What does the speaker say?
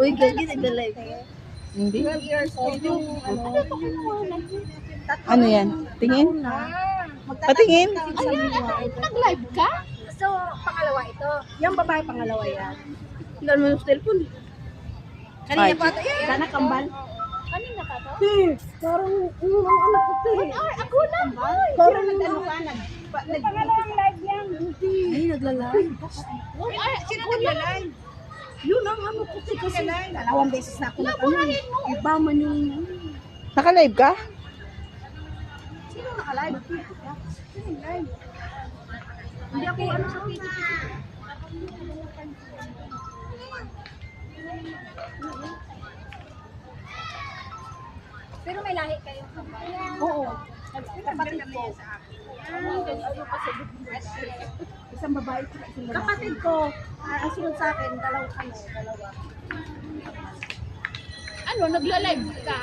Uy, gagi, nagla-live. Hindi. 12 years old yung Ano yan? Tingin? Patingin? Nag-live ka? So, pangalawa ito. Yung babae pangalawa yan. Hindi mo yung cellphone. Kanina Ay. pa ito. Sana kambal. Kanina pa ito? Parang yung anak ko ito Ay, ako na. Parang nag-ano ka, pangalawang live yan. Ay, nagla-live. Ay, sino nagla-live? Yun ang ano ko kasi dalawang beses na ako nag-ano. Iba man yung... Naka-live ka? Sino naka-live? Sino live? Hindi ako ano sa TV. Pero may lahi kayo. Oo. Kapatid ko. Isang babae at isang lalaki. Kapatid ko, ang sunod sa akin, dalawa. Ano, nagla-live ka?